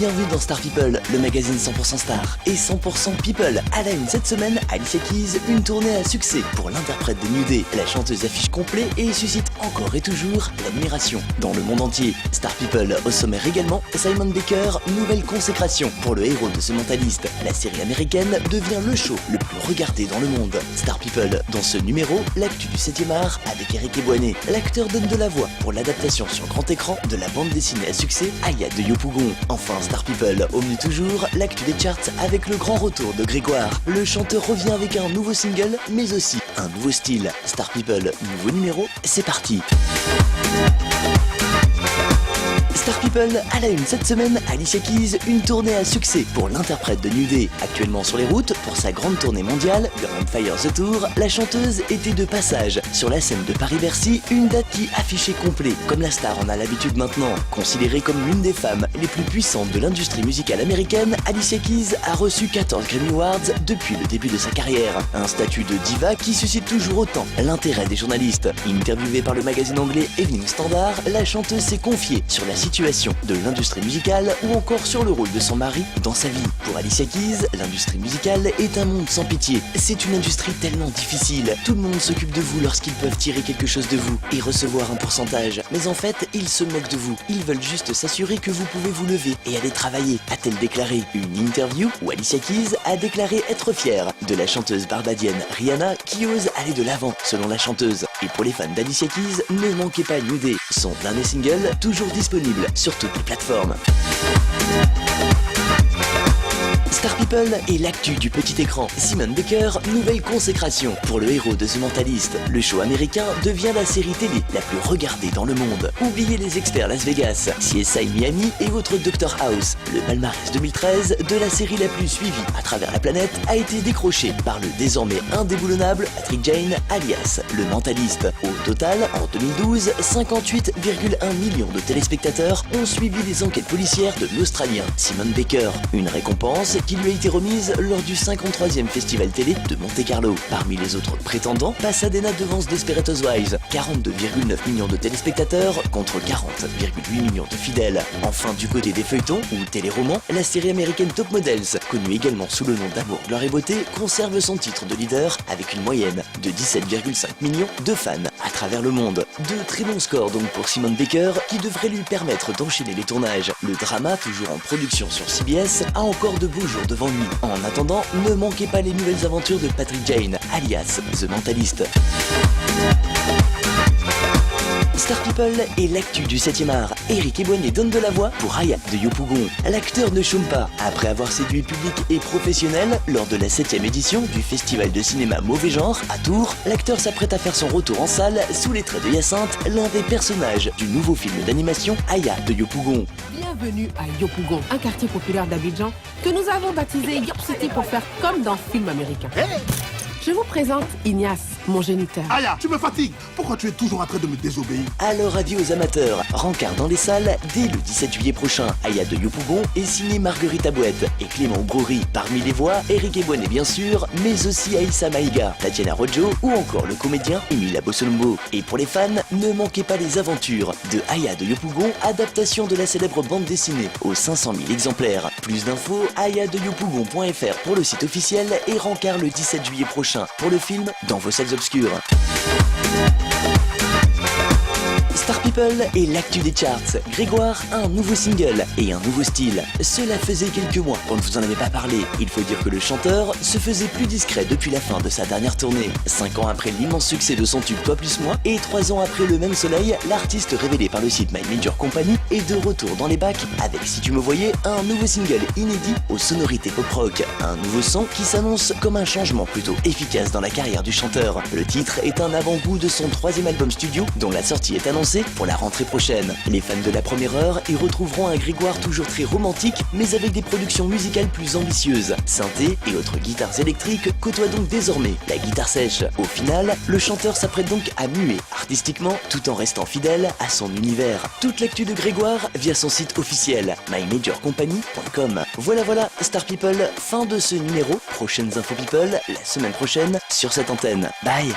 bienvenue dans Star People, le magazine 100% Star et 100% People. À la une cette semaine, Alicia Keys, une tournée à succès pour l'interprète de New Day. La chanteuse affiche complet et suscite encore et toujours l'admiration dans le monde entier. Star People au sommaire également, Simon Baker, nouvelle consécration pour le héros de ce mentaliste. La série américaine devient le show le plus regardé dans le monde. Star People, dans ce numéro, l'actu du 7e art avec Eric Ebouané. L'acteur donne de la voix pour l'adaptation sur grand écran de la bande dessinée à succès Aya de Yopougon. Enfin, Star People, au mieux toujours, l'actu des charts avec le grand retour de Grégoire. Le chanteur revient avec un nouveau single, mais aussi un nouveau style. Star People, nouveau numéro, c'est parti. Star People, à la une cette semaine, Alicia Keys, une tournée à succès pour l'interprète de New Day. Actuellement sur les routes, pour sa grande tournée mondiale, Grand Fire The Tour, la chanteuse était de passage sur la scène de Paris-Bercy, une date qui affichait complet, comme la star en a l'habitude maintenant. Considérée comme l'une des femmes les plus puissantes de l'industrie musicale américaine, Alicia Keys a reçu 14 Grammy Awards depuis le début de sa carrière. Un statut de diva qui suscite toujours autant l'intérêt des journalistes. Interviewée par le magazine anglais Evening Standard, la chanteuse s'est confiée sur la situation de l'industrie musicale ou encore sur le rôle de son mari dans sa vie. Pour Alicia Keys, l'industrie musicale est un monde sans pitié. C'est une industrie tellement difficile. Tout le monde s'occupe de vous lorsqu'ils peuvent tirer quelque chose de vous et recevoir un pourcentage. Mais en fait, ils se moquent de vous. Ils veulent juste s'assurer que vous pouvez vous lever et aller travailler, a-t-elle déclaré. Une interview où Alicia Keys a déclaré être fière de la chanteuse barbadienne Rihanna qui ose aller de l'avant, selon la chanteuse. Et pour les fans d'Alicia Keys, ne manquez pas New Day, son dernier single, toujours disponible sur toutes les plateformes. Star People et l'actu du petit écran. Simon Baker, nouvelle consécration pour le héros de ce mentaliste. Le show américain devient la série télé la plus regardée dans le monde. Oubliez les experts Las Vegas, CSI Miami et autres Dr House. Le palmarès 2013 de la série la plus suivie à travers la planète a été décroché par le désormais indéboulonnable Patrick Jane, alias le mentaliste. Au total, en 2012, 58,1 millions de téléspectateurs ont suivi les enquêtes policières de l'Australien Simon Baker. Une récompense qui lui a été remise lors du 53e festival télé de Monte-Carlo. Parmi les autres prétendants, Pasadena devance Desperate Housewives, 42,9 millions de téléspectateurs contre 40,8 millions de fidèles. Enfin, du côté des feuilletons ou téléromans, la série américaine Top Models, connue également sous le nom d'Amour, Gloire et Beauté, conserve son titre de leader avec une moyenne de 17,5 millions de fans à travers le monde. De très bons scores donc pour Simon Baker qui devrait lui permettre d'enchaîner les tournages. Le drama, toujours en production sur CBS, a encore de beaux jours devant lui. En attendant, ne manquez pas les nouvelles aventures de Patrick Jane, alias The Mentalist. Star People et l'actu du 7e art. Eric Ebouané donne de la voix pour Aya de Yopougon. L'acteur ne chôme pas. Après avoir séduit public et professionnel lors de la 7e édition du festival de cinéma Mauvais Genre à Tours, l'acteur s'apprête à faire son retour en salle sous les traits de Hyacinthe, l'un des personnages du nouveau film d'animation Aya de Yopougon. Bienvenue à Yopougon, un quartier populaire d'Abidjan que nous avons baptisé Yop City pour faire comme dans film américain. Hey! Je vous présente Ignace, mon géniteur. Aya, tu me fatigues. Pourquoi tu es toujours en train de me désobéir? Alors avis aux amateurs, rencard dans les salles dès le 17 juillet prochain. Aya de Yopougon est signé Marguerite Abouette et Clément Brory. Parmi les voix, Eric Ebouané bien sûr, mais aussi Aïssa Maïga, Tatiana Rojo ou encore le comédien Emile Abosolombo. Et pour les fans, ne manquez pas les aventures de Aya de Yopougon, adaptation de la célèbre bande dessinée aux 500 000 exemplaires. Plus d'infos, ayadeyopougon.fr pour le site officiel et rencard le 17 juillet prochain pour le film dans vos salles obscures. Star People et l'actu des charts. Grégoire a un nouveau single et un nouveau style. Cela faisait quelques mois qu'on ne vous en avait pas parlé. Il faut dire que le chanteur se faisait plus discret depuis la fin de sa dernière tournée. 5 ans après l'immense succès de son tube Toi plus moi et 3 ans après Le Même Soleil, l'artiste révélé par le site My Major Company est de retour dans les bacs avec Si tu me voyais, un nouveau single inédit aux sonorités pop-rock. Un nouveau son qui s'annonce comme un changement plutôt efficace dans la carrière du chanteur. Le titre est un avant-goût de son 3e album studio dont la sortie est annoncée pour la rentrée prochaine. Les fans de la première heure y retrouveront un Grégoire toujours très romantique, mais avec des productions musicales plus ambitieuses. Synthé et autres guitares électriques côtoient donc désormais la guitare sèche. Au final, le chanteur s'apprête donc à muer artistiquement tout en restant fidèle à son univers. Toute l'actu de Grégoire via son site officiel mymajorcompany.com. Voilà, Star People, fin de ce numéro. Prochaines infos People la semaine prochaine sur cette antenne. Bye.